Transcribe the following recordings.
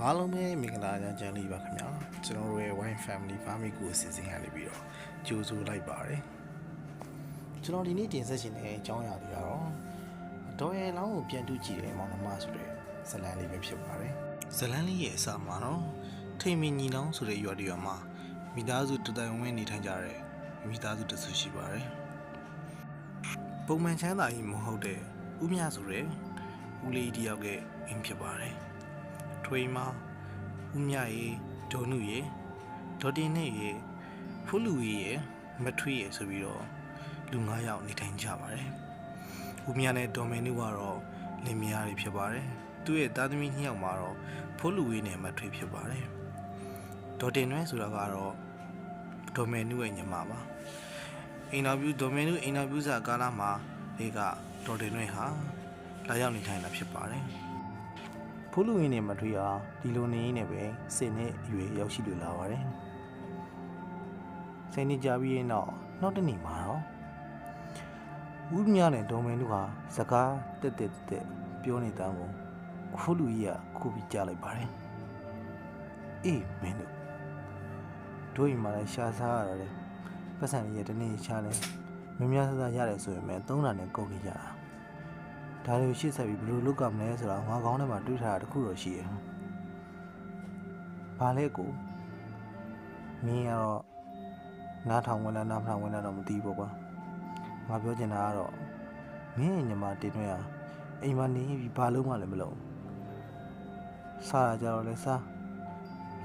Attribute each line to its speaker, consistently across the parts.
Speaker 1: အားလုံးပဲမင်္ဂလာကြမ်းလေးပါခင်ဗျာကျွန်တော်တို့ရဲ့ Wine Family Farming ကိုအစီအစဉ်ကနေပြီးတော့ကြိုဆိုလိုက်ပါတယ်ကျွန်တော်ဒီနေ့တင်ဆက်ရှင်တဲ့အကြောင်းအရာတွေကတော့ဒေါ်ရဲလောင်းကိုပြန်တူးကြည့်တယ်မောင်နှမဆိုတဲ့ဇလန်းလေးပဲဖြစ်ပါတယ်ဇလန်းလေးရဲ့အစမှာတော့ထိန်မင်းညီနောင်ဆိုတဲ့ရွာတရွာမှာမိသားစုတတိုင်ဝင်းနေထိုင်ကြတဲ့မိသားစုတစုရှိပါတယ်ပုံမှန်ချမ်းသာကြီးမဟုတ်တဲ့ဦးမြဆိုတဲ့ဦးလေးတယောက်ကအိမ်ဖြစ်ပါတယ်ထွေးမဦးမြရေဒေါ်နုရေဒေါ်တင်နဲ့ရေဖူးလူရေမထွေးရေဆိုပြီးတော့လူ9ယောက်နေထိုင်ကြပါတယ်ဦးမြနဲ့ဒေါ်မဲနုကတော့လင်မယားတွေဖြစ်ပါတယ်သူ့ရဲ့သားသမီး2ယောက်မှာတော့ဖူးလူရေနဲ့မထွေးဖြစ်ပါတယ်ဒေါ်တင်နွဲဆိုတာကတော့ဒေါ်မဲနုရဲ့ညီမပါအင်တာဗျူးဒေါ်မဲနုအင်တာဗျူးစာကာလမှာဒီကဒေါ်တင်နွဲဟာလာရောက်နေထိုင်တာဖြစ်ပါတယ်ဖူးလူရင်းနဲ့မထွေးဟာဒီလိုနေရင်းနဲ့ပဲစိတ်နဲ့အရွယ်ရောက်ရှိလာပါတယ်စိတ်နေကြပြီးရင်တော့နောက်တစ်နေ့မှာတော့ဦးမြနဲ့ဒေါ်မင်းတို့ဟာစကားတက်ပြောနေတဲ့အကိုဖူးလူကြီးကခုပြီးကြားလိုက်ပါတယ်အေးမင်းတို့အိမ်မှာလည်းရှာစားရတယ်ပတ်စံကြီးတနေ့ရှာလဲမများဆဆရတယ်ဆိုရင်3လနဲ့ကုန်နေကြတာဒါတွေကိုရှေ့ဆက်ပြီးဘယ်လိုလုပ်ကြမလဲဆိုတာငါကောင်းထဲမှာတွေးထားတာတခုတော့ရှိတယ်။ဘာလဲကိုမင်းကတော့နားထောင်ဝင်လားနားမထောင်ဝင်လားတော့မသိဘူးကွာ။ငါပြောချင်တာကတော့မင်းရဲ့ညီမတင်တွဲဟာအိမ်မှာနေပြီးဘာလို့မှလည်းမလုပ်ဘူး။စားရကြတော့လဲစား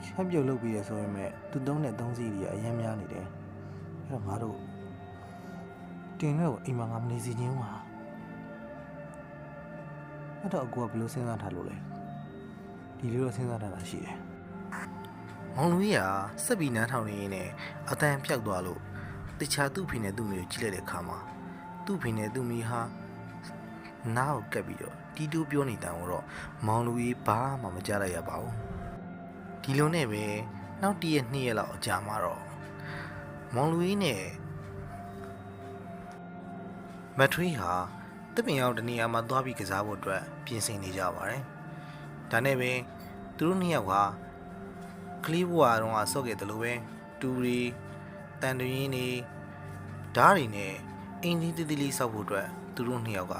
Speaker 1: ချက်ပြုတ်လုပ်ပြီးရဆိုရင်မဲ့သူသုံးတဲ့သုံးစီးတွေအရင်များနေတယ်။အဲ့တော့ငါတို့တင်တွဲကိုအိမ်မှာငါမနေစီခြင်းပါအဲ့တော့အကူကဘယ်လိုစဉ်းစားထားလို့လဲဒီလိုတော့စဉ်းစားထားတာရှိတယ်မောင်လူကြီးကစက်ပြီးနန်းထောင်နေရင်အတန်ပြောက်သွားလို့တခြားသူ့ဖေနဲ့သူ့မိကိုကြည့်လိုက်တဲ့အခါမှာသူ့ဖေနဲ့သူ့မိဟာနားကိုကပ်ပြီးတော့တီးတိုးပြောနေတဲ့တော့မောင်လူကြီးဘာမှမကြားလိုက်ရပါဘူးဒီလိုနဲ့ပဲနောက်တည့်2ရက်လောက်အကြာမှာတော့မောင်လူကြီးနဲ့မထွေးဟာတပင်ရောက်တနေရာမှာသွားပြီးကစားဖို့အတွက်ပြင်ဆင်နေကြပါတယ်။ဒါနဲ့ပဲသူတို့2ယောက်ကကလေးဘွားတော့ဆော့ခဲ့တယ်လို့ပဲတူရီတန်တရင်းနေဓားတွေနဲ့အင်းကြီးတီးလေးဆောက်ဖို့အတွက်သူတို့2ယောက်က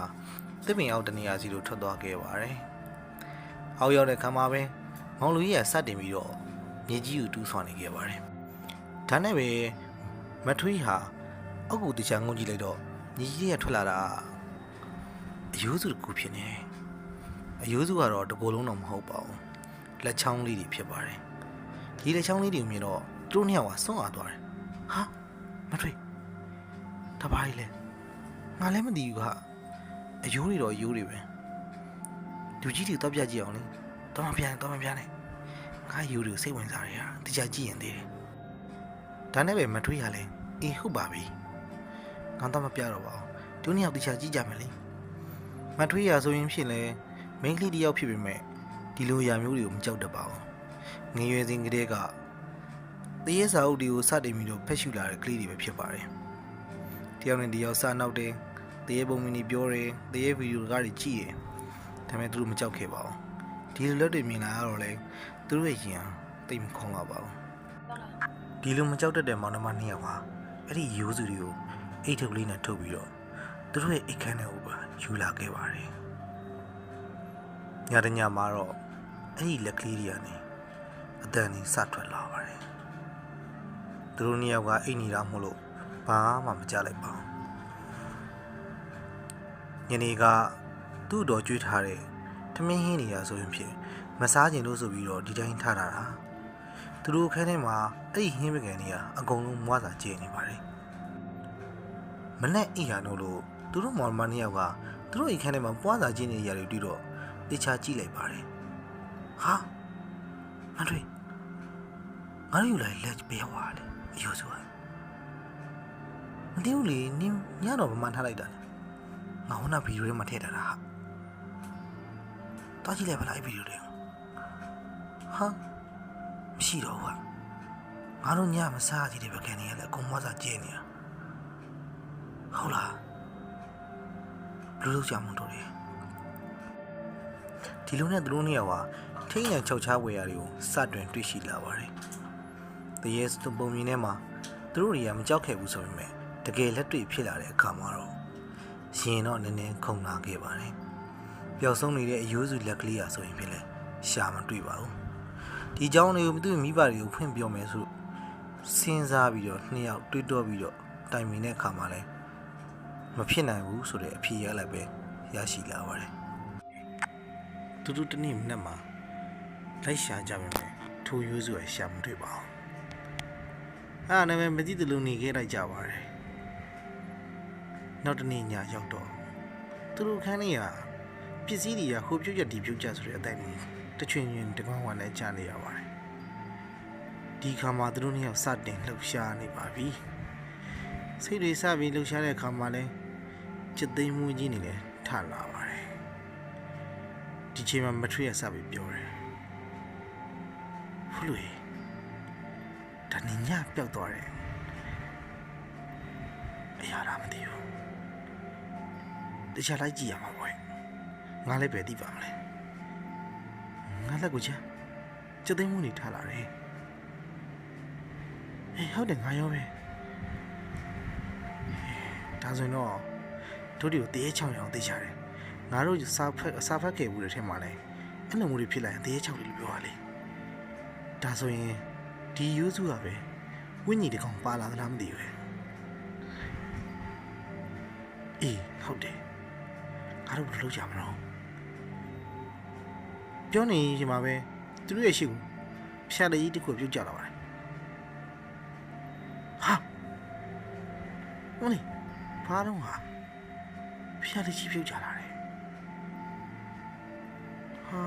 Speaker 1: တပင်ရောက်တနေရာစီကိုထွက်သွားခဲ့ပါတယ်။အောက်ရောက်တဲ့ခါမှာပဲမောင်လူကြီးကစတင်ပြီးတော့မြေကြီးကိုတူးဆွနေခဲ့ပါတယ်။ဒါနဲ့ပဲမထွေးဟာအောက်ကိုတခြားငုံကြည့်လိုက်တော့မြေကြီးကထွက်လာတာအယိုးစုတစ်ခုဖြစ်နေအယိုးစုကတော့တကိုယ်လုံးတော့မဟုတ်ပါဘူးလက်ချောင်းလေးတွေဖြစ်ပါတယ်ဒီလက်ချောင်းလေးတွေမြင်တော့သူတို့နှစ်ယောက်ကစွန့်အားသွားတယ်ဟာမထွေးဒါပါလေငါလည်းမသိဘူးကအယိုးတွေတော့အယိုးတွေပဲလူကြီးတွေတော့ပြကြည့်အောင်လေတော့မပြန်နဲ့ငါအယိုးတွေကိုစိတ်ဝင်စားရတာတခြားကြည့်ရင်သေးတယ်ဒါနဲ့ပဲမထွေးရလဲအေးဟုတ်ပါပြီငါတော့မပြတော့ပါဘူးသူနှစ်ယောက်တခြားကြည့်ကြမယ်လေမထွေးရဆိုရင်ဖြစ်လဲမိန်းကလေးတယောက်ဖြစ်ပေမဲ့ဒီလိုရာမျိုးတွေကိုမကြောက်တတ်ပါဘူးငွေရွယ်စဉ်ကတည်းကတရေစာအုပ်တွေကိုစတင်ပြီးတော့ဖက်ရှူလာတဲ့ကလေးတွေပဲဖြစ်ပါတယ်တယောက်နဲ့တယောက်စနောက်တယ်တရေပုံမီနီပြောတယ်တရေဗီဒီယိုကားတွေကြည့်တယ်ဒါပေမဲ့သူတို့မကြောက်ခဲ့ပါဘူးဒီလိုလက်တွေမြင်လာရတော့လဲသူတို့ရဲ့ရင်တိတ်မခေါင်းပါဘူးဒီလိုမကြောက်တတ်တဲ့မောင်နှမ2ယောက်ဟာအဲ့ဒီရိုးစုတွေကိုအိတ်ထုတ်လေးနဲ့ထုတ်ပြီးတော့သူတို့ရဲ့အိတ်ခမ်းထဲကိုပါယူလာခဲ့ပါတယ်ညတညမှာတော့အဲ့ဒီလက်ကလေးတွေကနေအတန်ကြီးစထွက်လာပါတယ်သူတို့နှစ်ယောက်ကအိတ်နေတာမဟုတ်လို့ဘာမှမကြားလိုက်ပါဘူးညနေကသူ့တော်ကြွေးထားတဲ့ထမင်းဟင်းနေရဆိုရင်ဖြစ်မစားကျင်လို့ဆိုပြီးတော့ဒီတိုင်းထားတာသူတို့ခန်းထဲမှာအဲ့ဒီဟင်းပကံတွေကအကုန်လုံးမွားစာကျနေပါတယ်မနဲ့အိယာနို့လို့သူတို့မော်မန်2ယောက်ကသူတို့အိမ်ခန်းထဲမှာပွားစာကျင်းနေရတွေတွေ့တော့တခြားကြည့်လိုက်ပါတယ်ဟာမထွေးငါတို့ယူလိုက်လက်ပေးဟွာလေအယိုးဆိုမသိဘူးလေနင်းညတော့ဗမာထားလိုက်တာလေငါဟိုနာဗီဒီယိုထဲမှာထည့်ထားတာဟာတားကြည့်လိုက်ပါလားအဲ့ဗီဒီယိုတွေဟာမရှိတော့ဘူးငါတို့ညမစားကြည့်တဲ့ဘကနေရလဲအကုန်မွားစာကျင်းနေတာဟုတ်လားလူလူကြောင်မတို့လေဒီ ဒီလိုနဲ့သူတို့နှစ်ယောက်ဟာထိန်းရန်ချောက်ချဝေရာတွေကိုစတွင်တွေ့ရှိလာပါတယ်တရေစပုံမြင်ထဲမှာသူတို့တွေကမကြောက်ခဲ့ဘူးဆိုပေမဲ့တကယ်လက်တွေ့ဖြစ်လာတဲ့အခါမှာတော့ရင်တော့နည်းနည်းခုန်လာခဲ့ပါတယ်ပျောက်ဆုံးနေတဲ့အယိုးစုလက်ကလေးရာဆိုရင်ဖြစ်လဲရှာမတွေ့ပါဘူးဒီเจ้าတွေကိုသူ့မိဘတွေကိုဖွင့်ပြောမယ်ဆိုစဉ်းစားပြီးတော့နှစ်ယောက်တွေးတောပြီးတော့တိုင်ပင်တဲ့အခါမှာလဲမဖြစ်နိုင်ဘူးဆိုတဲ့အဖြေရလိုက်ပဲရရှိလာပါတယ်သူတို့တနေ့မနက်မှာလိုက်ရှာကြပါမယ်ထိုးရိုးစုရရှာမတွေ့ပါဘူးအဲ့ဒါနဲ့မသိတလူနေခဲ့လိုက်ကြပါတယ်နောက်တနေ့ညရောက်တော့သူတို့ခန်းလေးကပစ္စည်းတွေကဟိုပြုတ်ကြဒီပြုတ်ကြဆိုတဲ့အတိုင်းတချွင်ချွင်တကွန်းဝါနဲ့ကြားနေရပါတယ်ဒီခါမှာသူတို့နှစ်ယောက်စတင်လှုပ်ရှားနေပါပြီစိတ်တွေစပြီးလှုပ်ရှားတဲ့အခါမှာလဲจิตသိမ်းမှုကြီးနေလဲထလာပါတယ်ဒီချိန်မှာမထရီကစပြီးပြောတယ်ဖလူဒါနေညပျောက်သွားတယ်အရာလားမသိဘူးတခြားလိုက်ကြည့်ရမှာပေါ့ငါလည်းပဲသိပါမလဲငါလက်ကိုချမ်းจิตသိမ်းမှုနေထလာတယ်ဟုတ်တယ်ငါရောပဲဒါဆိုရင်တော့တို့တွေကိုတရေချောင်းရအောင်သိချတယ်ငါတို့စာဖတ်ခဲ့ဘူးတဲ့ထဲမှာလဲအဲ့လိုမျိုးတွေဖြစ်လာရင်တရေချောင်းလေးလို့ပြောပါလေဒါဆိုရင်ဒီယူစုကပဲဝိညာဉ်တကောင်ပါလာသလားမသိဘူးအေးဟုတ်တယ်ငါတို့ဘယ်လိုလုပ်ကြမလို့ပြောနေရင်မှာပဲသူတို့ရဲ့ရှိကိုဖြတ်လေးတစ်ခုပြုတ်ကြလာပါတယ်ဟာဟိုလေဘာတော့ဟာဖျားလေးကြီးပြုတ်ကြလာတယ်ဟာ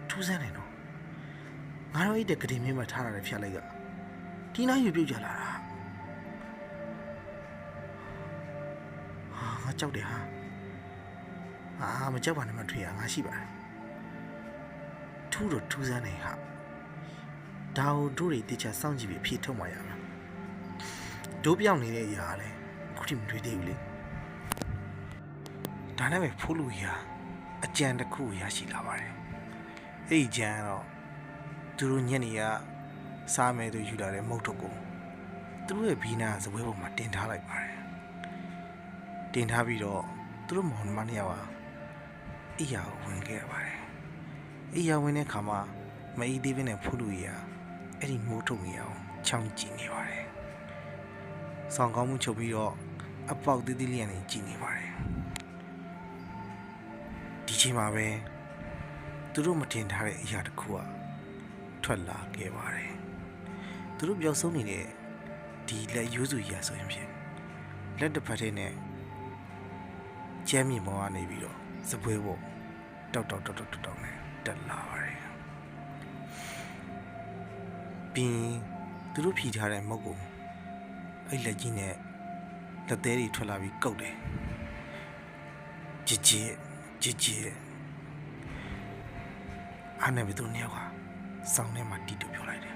Speaker 1: ထူးဆန်းနေတော့ငါတို့အိတ်တဲ့ကတိမင်းမှာထားရတဲ့ဖျားလေးကဒီနိုင်ယူပြုတ်ကြလာတာဟာငါကြောက်တယ်ဟာမကြောက်ပါနဲ့မထွေးရငါရှိပါတယ်ထူးတော့ထူးဆန်းနေဟာဒါတို့တွေတခြားစောင့်ကြည့်ပြီးဖြေထုတ်မှရမှာတို့ပြောင်းနေတဲ့အရာလဲခုထိမတွေ့သေးဘူးလေဒါနဲ့ပဲဖိုးလူကြီးဟာအကြံတစ်ခုရရှိလာပါတယ်အဲ့ဒီကြံတော့သူတို့ညနေကစားမယ်သူယူလာတဲ့မုတ်ထုတ်ကိုသူတို့ရဲ့ဘီနာစပွဲပေါ်မှာတင်ထားလိုက်ပါတယ်တင်ထားပြီးတော့သူတို့မောင်နှမနှစ်ယောက်ဟာအိယာကိုဝင်ခဲ့ရပါတယ်အိယာဝင်တဲ့ခါမှာမအီးသေးဘဲနဲ့ဖိုးလူကြီးဟာအဲ့ဒီမိုးထုတ်နေအောင်ချောင်းကြည့်နေပါတယ်ဆောင်ကောင်းမှုချုပ်ပြီးတော့အပေါက်သေးသေးလေးနဲ့ကြည့်နေပါတယ်ဒီချိန်မှာပဲသူတို့မတင်ထားတဲ့အရာတစ်ခုကထွက်လာခဲ့ပါတယ်သူတို့ပျောက်ဆုံးနေတဲ့ဒီလက်ရိုးစုကြီးဆိုရင်ဖြင့်လက်တစ်ဖက်ထဲနဲ့ကျမ်းမြေပေါ်ကနေပြီးတော့စပွဲပေါ်တောက်နဲ့တက်လာပါတယ်ပြီးသူတို့ဖြီထားတဲ့မုတ်ကိုအဲ့လက်ကြီးနဲ့လက်သေးတွေထွက်လာပြီးကုတ်တယ်ကြည်အားနဲ့ဘယ်သူနှစ်ယောက်ကစောင်းထဲမှာတီးတူပြောလိုက်တယ်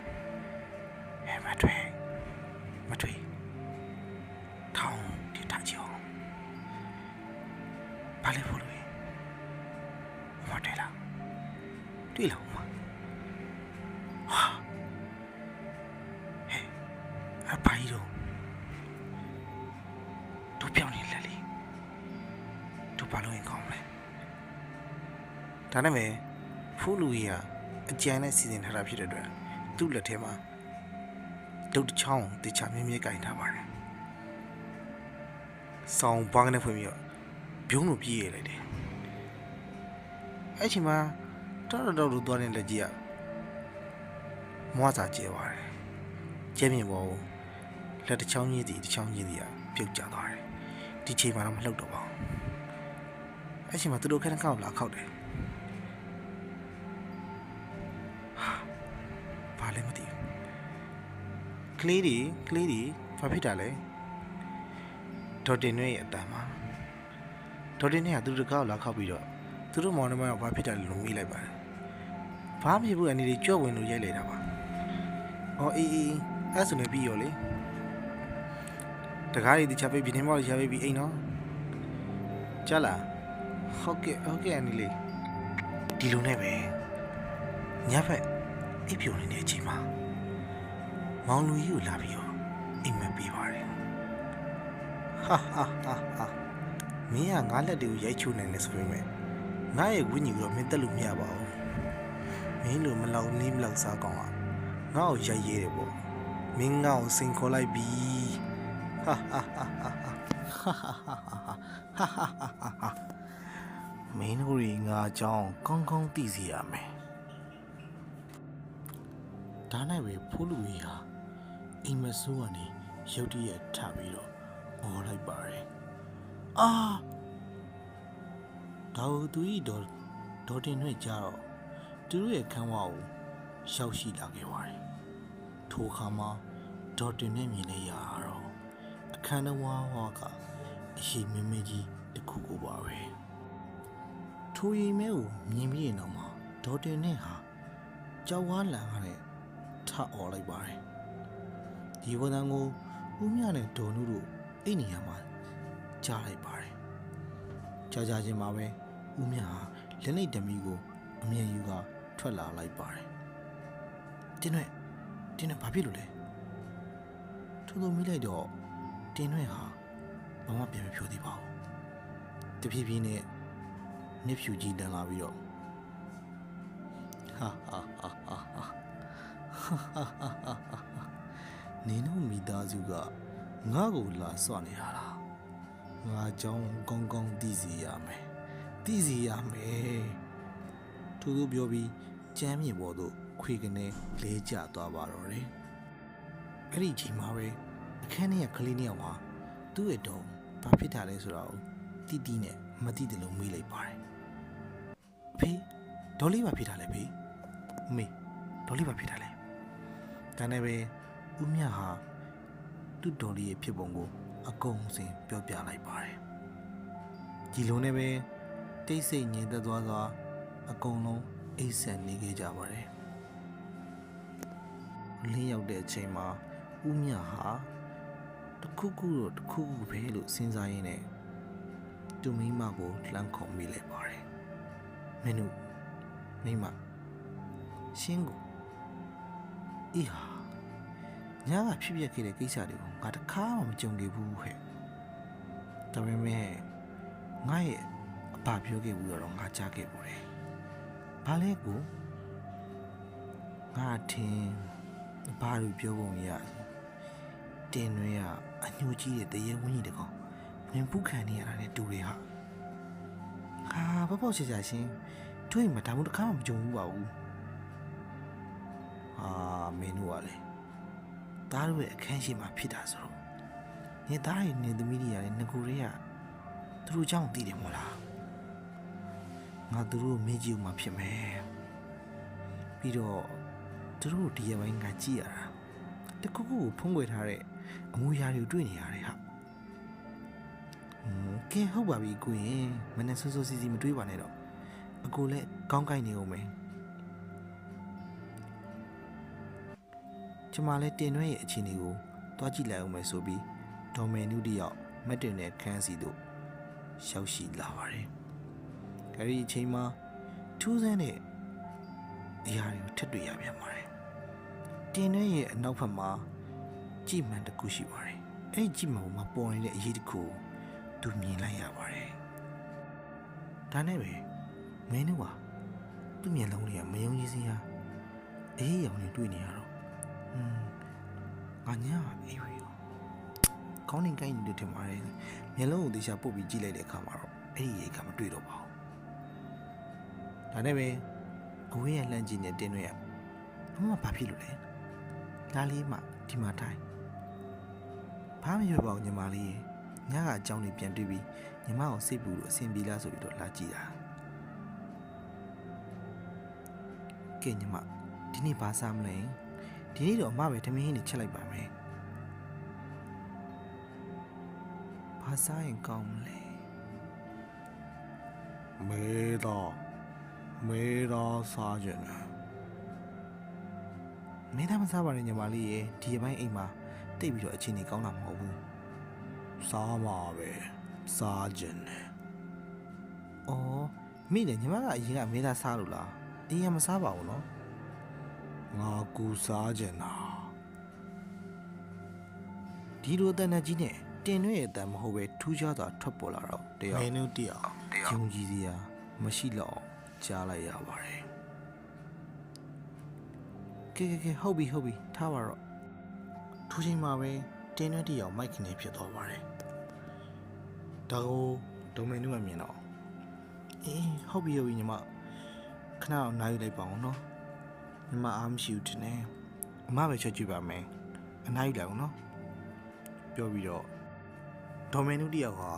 Speaker 1: မထွေးထောင်းဒီထားကြည့်အောင်ဘာလဲဖို့လို့မတွေ့လားဟာအဖိုင်တို့ပြောင်းနေလက်လေးတို့ဘာလို့ရင်ကောင်းလဲဒါနဲ့ပဲဖိုးလူကြီးကအကြံနဲ့စီစဉ်ထားတာဖြစ်တဲ့အတွက်သူ့လက်ထဲမှာဒုတ်ချောင်းတခြားမြင်းမြဲကင်ထားပါတယ်ဆောင်းဘာကနေဖွင့်ပြီးတော့ဘုံလို့ပြေးရလိုက်တယ်အဲ့ချိန်မှာတော်လို့သွားတဲ့လက်ကြီးကမွားစာကျဲသွားတယ်ကျဲမြင်ပေါ်လက်တစ်ချောင်းကြီးတစ်ချောင်းကြီးကပြုတ်ကျသွားတယ်ဒီချိန်မှာတော့မလှုပ်တော့ပါဘူးအဲ့ချိန်မှာသူတို့ခက်ကောက်လာခောက်တယ်ဘာလဲမသိဘူးကလေးတွေဘာဖြစ်တာလဲဒေါ်တင်ရဲ့အတန်မှာဒေါ်တင်ကသူတို့ကောက်လာခောက်ပြီးတော့သူတို့မောင်နှမကဘာဖြစ်တာလဲလို့မေးလိုက်ပါတယ်ဘာမှမဖြစ်ဘူးအနေနဲ့ကြော့ဝင်လို့ရိုက်လိုက်တာပါအော်အေးအဲ့ဆိုနေပြီးရောလေတကားတွေတခြားပဲပြင်းနေမောက်ရပဲပြီးအိမ်နော်ကြားလားဟုတ်ကဲ့အနေလေး ဒီလိုနဲ့ပဲညဘက်အိပ်ပျော်နေတဲ့အချိန်မှာမောင်လူကြီးကိုလာပြီးတော့အိမ်မက်ပေးပါတယ်ဟာမင်းကငါလက်တွေကိုရိုက်ချိုးနိုင်တယ်ဆိုပေမဲ့ငါရဲ့ဝိညာဉ်ကိုတော့မင်းတက်လို့မရပါဘူးမင်းလိုမလောက်နေမလောက်စားကောင်းอ่ะငါ့ကိုရိုက်ရဲတယ်ပေါ့မင်းငါ့ကိုစိန်ခေါ်လိုက်ပြီမင်းတို့တွေငါအကြောင်းကောင်းကောင်းသိစေရမယ်ဒါနဲ့ပဲဖိုးလူကြီးဟာအိမ်မဆိုးကနေရုတ်တရက်ထပြီးတော့အော်လိုက်ပါတယ်ဒါဟုသူဤဒေါ်တင်တွေကြတော့သူတို့ရဲ့ခန်းဝါကိုရောက်ရှိလာခဲ့ပါတယ်ထိုအခါမှာဒေါ်တင်နဲ့မြင်လိုက်ရတော့အခန်းဝါကအရှိမင်းမကြီးတစ်ခုကိုပါပဲထိုရီမဲကိုမြင်ပြီးရင်တော့မှဒေါ်တင်နဲ့ဟာကြောက်ဝါလန်ကလည်းထအော်လိုက်ပါတယ်ဒီဝန်ထမ်းကိုဦးမြနဲ့ဒေါ်နုတို့အိမ်နေရာမှာကြားလိုက်ပါတယ်ကြားချင်းမှာပဲဦးမြဟာလက်နေတမီကိုအမြင်ယူကထွက်လာလိုက်ပါတယ်တင်းနဲ့ဘာဖြစ်လို့လဲထို့သောမိလိုက်တော့တင်းနဲ့ဟာဘာမှပြန်မဖြိုသေးပါဘူးတဖြည်းဖြည်းနဲ့မျက်ဖြူကြီးတန်းလာပြီးတော့နင်တို့မိသားစုကငါ့ကိုလာစွနေရတာငါကြောင်းကောင်းကောင်းသိစေရမယ်ထို့သူပြောပြီးကျမ်းမြေပေါ်သို့ခွေကနေလဲကျသွားပါတော့တယ်အဲ့ဒီချိန်မှာပဲအခန်းထဲကကလေးနှစ်ယောက်ဟာသူ့ရဲ့တုံးဘာဖြစ်တာလဲဆိုတော့တီးနဲ့မသိတယ်လို့မေးလိုက်ပါတယ်အဖေဒေါ်လေးဘာဖြစ်တာလဲဖေမေဒေါ်လေးဘာဖြစ်တာလဲဒါနဲ့ပဲဦးမြဟာသူ့ဒေါ်လေးရဲ့ဖြစ်ပုံကိုအကုန်စင်ပြောပြလိုက်ပါတယ်ဒီလိုနဲ့ပဲတိတ်ဆိတ်ငြိမ်သက်သွားစွာအကုန်လုံးအိပ်ဆက်နေခဲ့ကြပါတယ်လင်းရောက်တဲ့အချိန်မှာဦးမြဟာတခုခုပဲလို့စဉ်းစားရင်းနဲ့သူမိမကိုလှမ်းခေါ်မိလိုက်ပါတယ်မင်းတို့မိမရှင်းကိုအေးဟာညာကဖြစ်ခဲ့တဲ့ကိစ္စတွေကိုငါတခါမှမကြုံခဲ့ဘူးဟဲ့ဒါပေမဲ့ငါရဲ့အဖပြောခဲ့ဘူးတော့ငါကြားခဲ့ဘူးလေဘာလဲကိုငါထင်ဘာလို့ပြောပုံရတင်တွေကအညှို့ကြီးတဲ့တရေဝင်းကြီးတကောင်ဝင်ပုခံနေရတာနဲ့တူတွေဟာပေါ့ချာရှင်းတွေ့မှဒါမှမဟုတ်တခါမှမကြုံဘူးပါဘူးမင်းတို့ကလေသားတို့ရဲ့အခန်းရှိမှာဖြစ်တာဆိုတော့နေသားရဲ့နေသမီးတွေရတယ်ငကိုတွေကသူတို့ကြောင့်တည်တယ်မို့လားငါသူတို့မေးကြည့်ဦးမှာဖြစ်မယ်ပြီးတော့သူတို့ဒီရပိုင်းငါကြည့်ရတာတခုခုကိုဖုံးကွယ်ထားတဲ့အမူအရာတွေတွေ့နေရတယ်ဟာကဲဟုတ်ပါပြီကိုရင်မနဲ့ဆိုးဆိုးစီစီမတွေးပါနဲ့တော့အကိုလည်းကောင်းကိုင်းနေအောင်မယ်ကျမလည်းတင်ရွဲ့ရဲ့အခြေအနေကိုတွားကြည့်လိုက်အောင်မယ်ဆိုပြီးဒေါ်မယ်နုတယောက်မတ်တင်တဲ့ခန်းစီတို့ရောက်ရှိလာပါတယ်။အဲဒီအချိန်မှာထူးဆန်းတဲ့အရာတွေကိုထပ်တွေ့ရပြန်ပါတယ်။တင်ရွဲ့ရဲ့အနောက်ဘက်မှာကြည်မှန်တစ်ခုရှိပါတယ်။အဲဒီကြည်မှန်မှာပေါ်နေတဲ့အရေးတစ်ခုသူမြင်လိုက်ရပါတယ်။ဒါနဲ့ပဲမင်းတို့ကသူ့မျက်လုံးတွေကမယုံကြည်စရာအေးရောင်နေတွေ့နေရတော့ငါညာအေးဝေးကောင်းနေကိုင်းနေတယ်ထင်ပါတယ်မျက်လုံးကိုသေချာပုတ်ပြီးကြည့်လိုက်တဲ့အခါမှာတော့အဲ့ဒီရေကမတွေ့တော့ပါဘူးဒါနဲ့ပဲအဝေးရလှမ်းကြည့်နေတင်းတွေဘာဖြစ်လို့လဲဒါလေးမှဒီမှာထိုင်ဘာမှမပြောပါဘူးညီမလေးညကအကြောင်းလေးပြန်တွေ့ပြီးညီမကိုစိတ်ပူလို့အဆင်ပြေလားဆိုပြီးတော့လာကြည့်တာကဲညီမဒီနေ့ဘာစားမလဲဒီနေ့တော့အမပဲထမင်းဟင်းနေချက်လိုက်ပါမယ်ဘာစားရင်ကောင်းမလဲမေတော့စားကြတယ်မင်းသားမစားပါနဲ့ညီမလေးရေဒီအပိုင်းအိမ်မှာတိတ်ပြီးတော့အချိန်ကြီးကောင်းတာမဟုတ်ဘူးစားမှာပဲစားကြတယ်အော် မိတယ်ညီမကအရင်ကအမေသားစားလို့လားအရင်ကမစားပါဘူးနော်ငါကူစားကြင်တာဒီလိုအတန်နဲ့ကြီးနဲ့တင်ရွေးရဲ့အတန်မဟုတ်ပဲထူးခြားစွာထွက်ပေါ်လာတော့တယောက်မင်းတို့တယောက်ယုံကြည်စရာမရှိတော့ကြားလိုက်ရပါတယ်ကဲဟုတ်ပြီထားပါတော့ထိုးချိန်မှာပဲတင်ရွေးတယောက်မိုက်ခနေဖြစ်သွားပါတယ်ဒါကိုဒုံမင်းတို့မမြင်တော့အေးဟုတ်ပြီညီမခဏတော့နိုင်လိုက်ပါအောင်နော်ညီမအားမရှိဘူးတင်နေအမပဲချက်ကြည့်ပါမယ်အနိုင်လိုက်အောင်နော်ပြောပြီးတော့ဒေါ်မင်းတို့တယောက်ဟာ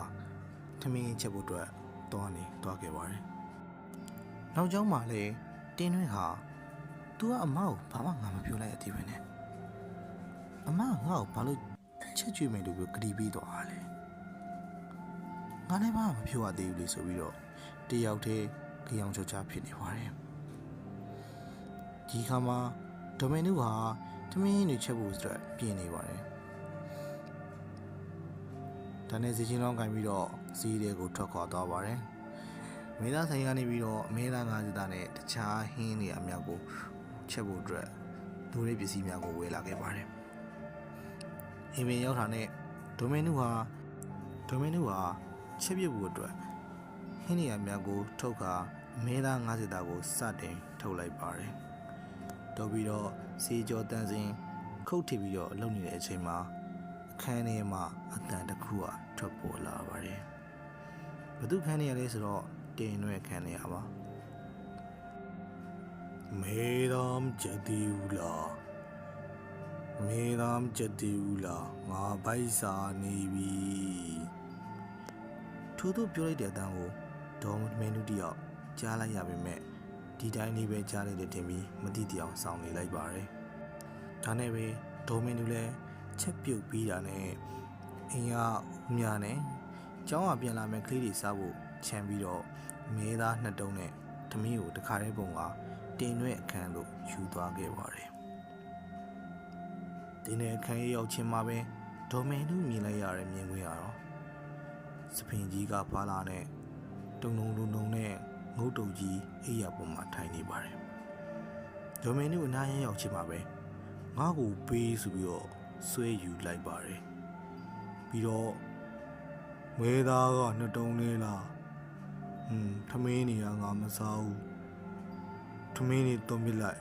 Speaker 1: ထမင်းချက်ဖို့အတွက်သွားခဲ့ပါတယ်နောက်ကျောင်းမှာလေတင်းတွင်းဟာသူကအမကိုဘာမှငါမပြောလိုက်ရသေးပဲနဲ့အမကငါ့ကိုဘာလို့ချက်ကြည့်မယ်လို့ပြောကြည်ပြီးတော့ဟာလေငါလည်းဘာမှမပြောရသေးဘူးလေဆိုပြီးတော့တယောက်တည်းကြောင်ချောချဖြစ်နေပါတယ်ဒီခါမှာဒေါ်မင်းတို့ဟာထမင်းတွေချက်ဖို့အတွက်ပြင်နေပါတယ်ဒါနဲ့စီချင်းလောင်းကင်ပြီးတော့စီးတွေကိုထွက်ခွာသွားပါတယ်မင်းသားဆိုင်ကနေပြီးတော့အမဲသားငါးစီသားနဲ့တခြားဟင်းတွေအများကိုချက်ဖို့အတွက်လူတွေပစ္စည်းများကိုဝယ်လာခဲ့ပါတယ်အိမ်မင်းရောက်တာနဲ့ဒေါ်မင်းတို့ဟာချက်ပြဖို့အတွက်ဟင်းတွေအများကိုထုတ်ခါအမဲသားငါးစီသားကိုစတင်ထုတ်လိုက်ပါတယ်တော့ပြီးတော့စီကြောတန်းစင်ခုတ်ထစ်ပြီးတော့လုံနေတဲ့အချိန်မှာအခန်းထဲမှာအတန်တစ်ခုကထွက်ပေါ်လာပါတယ်ဘသူခန်းထဲရလဲဆိုတော့တင်ရွဲ့ခန်းထဲရပါမေဒမ်ချက်တီဦးလားငါပိုက်စာနေပြီထို့သူပြောလိုက်တဲ့အတန်ကိုဒေါ်မင်းတို့တယောက်ကြားလိုက်ရပေမဲ့ဒီတိုင်းလေးပဲကြားလိုက်တဲ့တင်ပြီးမတိတောင်ဆောင်နေလိုက်ပါတယ်ဒါနဲ့ပဲဒေါ်မင်းတို့လည်းချက်ပြုတ်ပြီးတာနဲ့အင်းကဦးများနဲ့ကျောင်းကပြန်လာမဲ့ကလေးတွေစားဖို့ခြံပြီးတော့မဲသားနှစ်တုံးနဲ့ဓမင်းကိုတခါတည်းပုံကတင်ရွဲ့အခန်းသို့ယူသွားခဲ့ပါတယ်တင်တဲ့အခန်းရောက်ချင်းမှာပဲဒေါ်မင်းတို့မြင်လိုက်ရတဲ့မြင်ကွင်းရတော့စပင်ကြီးကဖားလာနဲ့တုံနဲ့ငုတ်တုံကြီးအိယာပေါ်မှာထိုင်နေပါတယ်ဒေါ်မင်းတို့အနားရောက်ချင်းမှာပဲငါ့ကိုပေးဆိုပြီးတော့ဆွဲယူလိုက်ပါတယ်ပြီးတော့မဲသားကနှစ်တုံးလေးလားထမင်းနေကငါမစားဘူးထမင်းနေတုံးပြလိုက်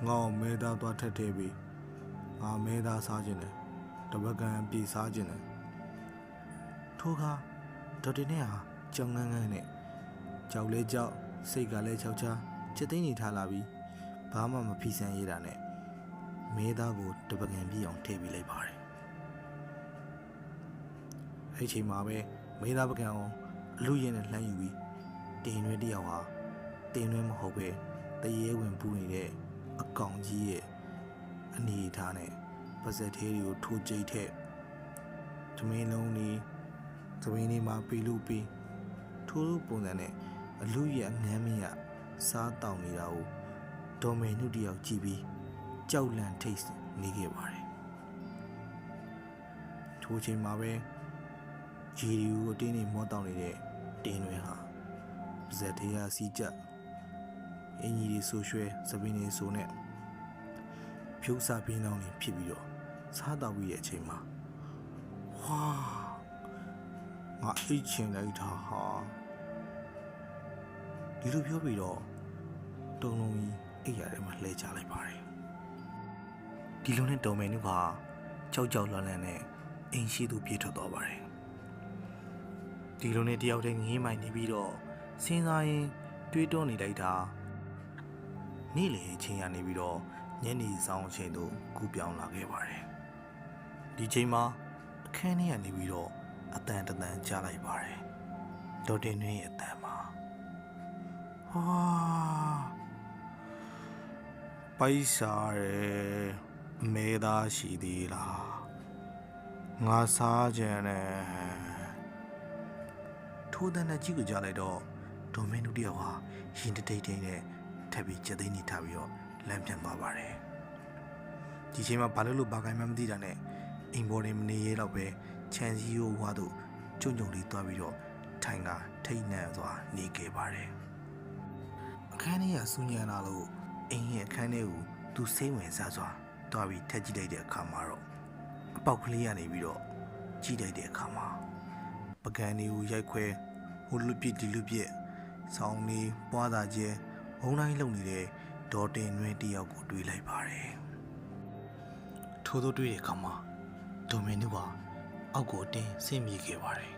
Speaker 1: ငါ့မဲသားသွားထက်ထဲပြီးငါမဲသားစားခြင်းတယ်တပတ်ကန်ပြေစားခြင်းတယ်ထိုးခါဒေါ်တင်နဲ့ဟာကြောင်ငန်းနဲ့ကြောက်လဲကြောက်စိတ်ကလည်းချောက်ချာချက်သိမ်းနေထားလာပြီးဘာမှမဖီဆန်ရတာနဲ့မဲသားကိုတပကံပြည့်အောင်ထည့်ပေးလိုက်ပါတယ်အဲ့ချိန်မှာပဲမဲသားပကံအောင်အလူရင်းနဲ့လှမ်းယူပြီးတင်ရွဲတယောက်ဟာတင်ရွဲမဟုတ်ပဲတရေဝင်ပူနေတဲ့အကောင်ကြီးရဲ့အနေထားနဲ့ပါဇက်သေးတွေကိုထိုးကြိတ်ထက်သမင်းလုံးလေးသမင်းလေးမှာပီလူပီထိုးပုံစံနဲ့အလူရငမ်းမရစားတောင်းနေတာကိုဒေါ်မေနုတယောက်ကြည့်ပြီးကြောက်လန့်ထိတ်နေခဲ့ပါတယ်ထိုးချိန်မှာပဲဂျီရီကိုအတင်းနေမောတောင်းနေတဲ့တင်းတွေဟာပါဇက်သေးရစီကြအင်ကြီးတွေဆိုရွှဲစပင်းတွေဆိုနဲ့ဖြုတ်စားပင်းလောင်းတွေဖြစ်ပြီးတော့စားတောက်ပြီးတဲ့အချိန်မှာဝါငါအိတ်ချင်လိုက်တာဟာဒီလိုပြောပြီးတော့တုံလုံးကြီးအိတ်ရတယ်မှာလှည့်ချလိုက်ပါတယ်ဒီလိုနဲ့တော်မယ်နုကကြောက်လန့်နဲ့အိမ်ရှိသူပြေးထွက်သွားပါတယ်ဒီလိုနဲ့တယောက်တည်းငေးမိုင်နေပြီးတော့စဉ်းစားရင်တွေးတောနေလိုက်တာနေ့လေအချိန်ကနေပြီးတော့ညနေဆောင်အချိန်သို့ကူးပြောင်းလာခဲ့ပါတယ်ဒီချိန်မှာအခန်းထဲကနေပြီးတော့အတန်တန်ကြားလိုက်ပါတယ်ဒေါ်တင်တွင်းရဲ့အတန်မှာဟာပိုက်စားရဲမဲသားရှိသေးလားငါစားကြတယ်ထိုးတဲ့နဲ့ကြီးကိုကြားလိုက်တော့ဒေါ်မင်းတို့တယောက်ဟာရင်တိတ်နဲ့ထပ်ပြီးချက်သိမ်းနေထားပြီးတော့လမ်းပြန်သွားပါတယ်ဒီချိန်မှာဘာလို့ဘာကိုင်းမှမသိတာနဲ့အိမ်ပေါ်နေမနေရတော့ပဲခြံစည်းရိုးဝါတို့ကျုံလေးသွားပြီးတော့ထ ထိုင်ကထိတ်နှံစွာနေခဲ့ပါတယ်အခန်းထဲကစူးညံလာလို့အိမ်ရဲ့အခန်းထဲကိုသူစိတ်ဝင်စားစွာတွားပြီးထက်ကြည့်လိုက်တဲ့အခါမှာတော့အပေါက်ကလေးကနေပြီးတော့ကြည့်လိုက်တဲ့အခါမှာပကံတွေကိုရိုက်ခွဲဟိုလူပြစ်ဒီလူပြစ်ဆောင်းနေပွားတာကျဲဘုံတိုင်းလုံနေတဲ့ဒေါ်တင်နွဲတယောက်ကိုတွေ့လိုက်ပါတယ်ထို့သောတွေ့တဲ့အခါမှာဒိုမင်နူကအောက်ကိုအတင်းဆင်းပြေးခဲ့ပါတယ်